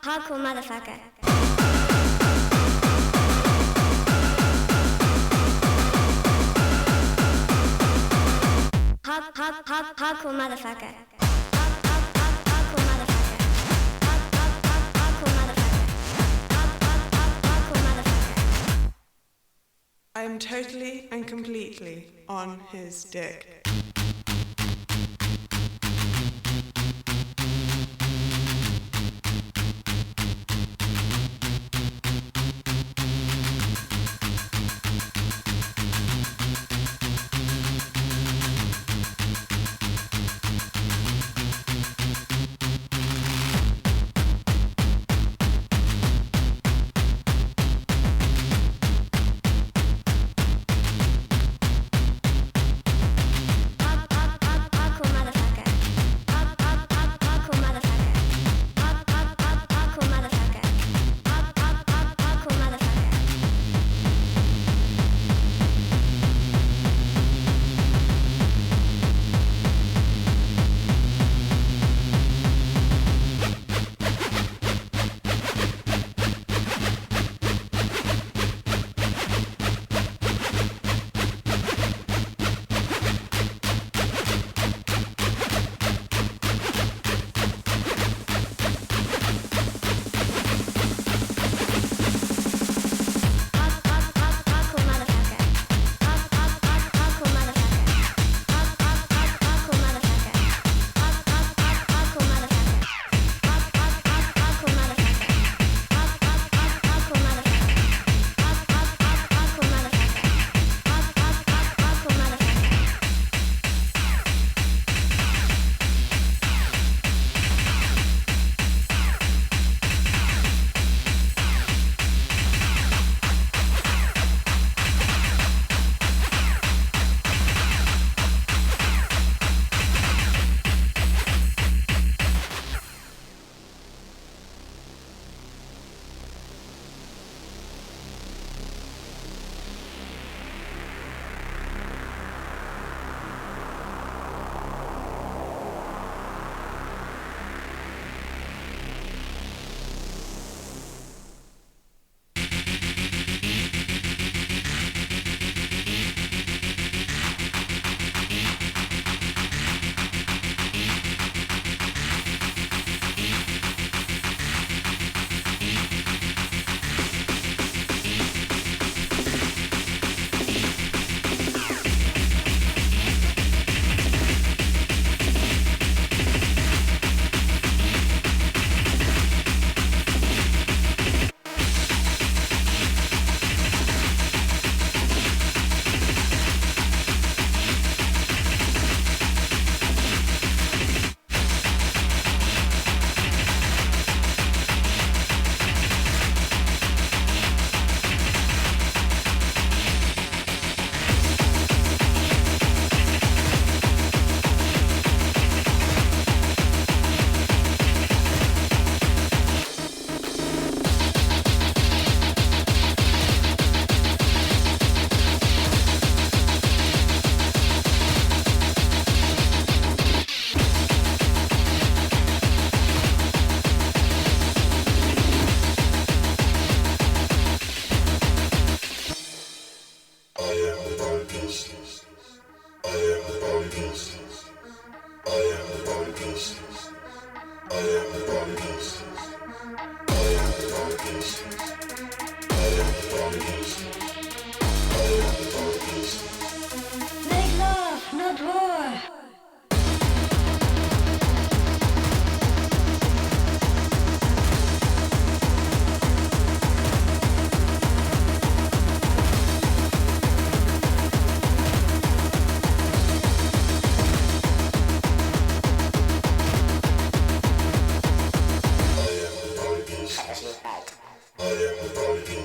Hardcore motherfucker. Hardcore motherfucker. Hardcore motherfucker. Hardcore motherfucker. I'm totally and completely on his dick.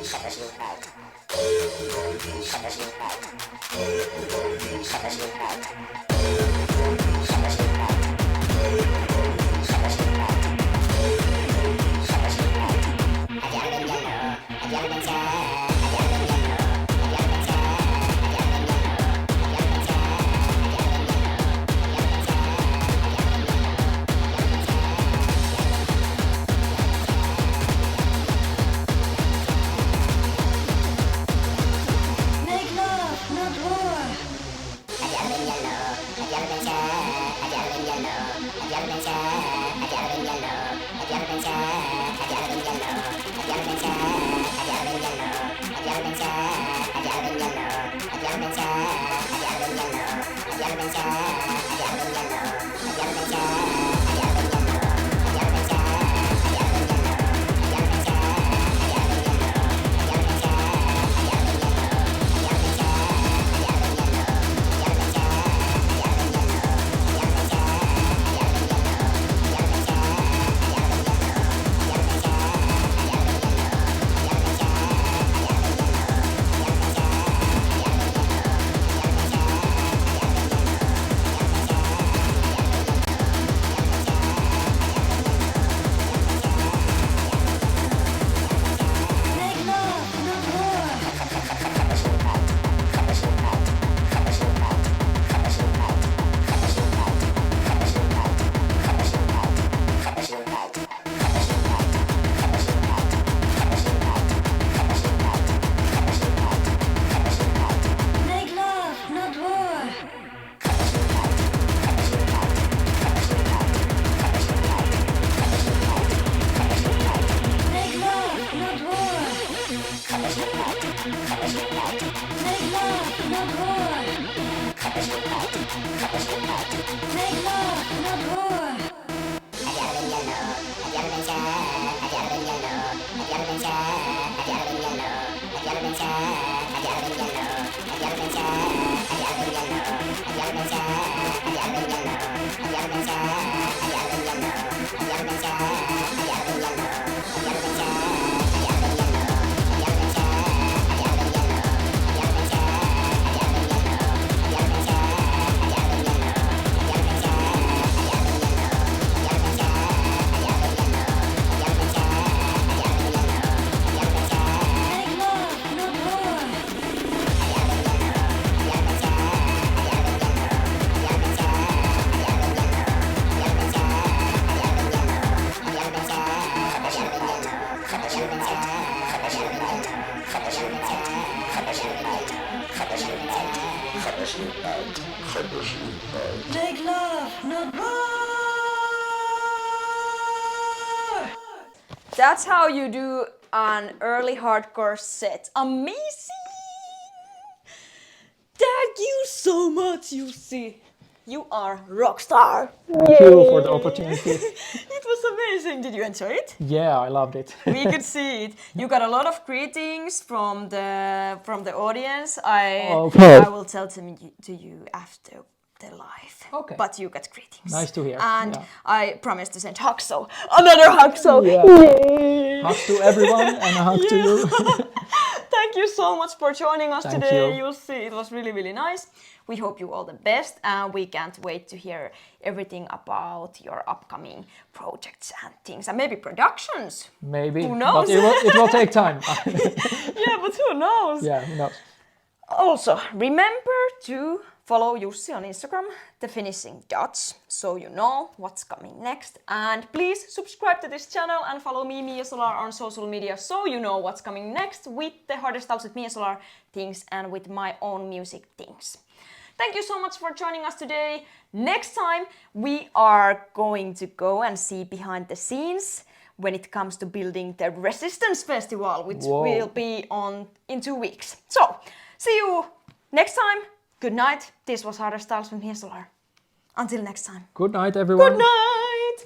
Make love, not war. Make love, not war. Make love, not war. Make love, not war. Make love, not war. Make love, not war. Make love, not war. Make love, not war. That's how you do an early hardcore set. Amazing! Thank you so much, Jussi. You are rock star. Thank you for the opportunity. It was amazing. Did you enjoy it? Yeah, I loved it. We could see it. You got a lot of greetings from the audience. Okay. I will tell them to you after the live. Okay. But you got greetings. Nice to hear. And Yeah. I promised to send Haxo. Another Haxo. Yeah. Yay! Hug to everyone and a hug to you. Thank you so much for joining us Thank today, you. Jussi. It was really, really nice. We hope you all the best, and we can't wait to hear everything about your upcoming projects and things, and maybe productions. Maybe. Who knows? But it will take time. Yeah, but who knows? Yeah, who knows? Also, remember to follow Jussi on Instagram, the Finnishing Dutch, so you know what's coming next. And please subscribe to this channel and follow me, Miia Solar, on social media, so you know what's coming next with the Hardest Styles with Miia Solar things and with my own music things. Thank you so much for joining us today. Next time we are going to go and see behind the scenes when it comes to building the Resistance Festival, which will be on in 2 weeks. So, see you next time. Good night. This was Hardest Styles with Miia Solar. Until next time. Good night, everyone. Good night.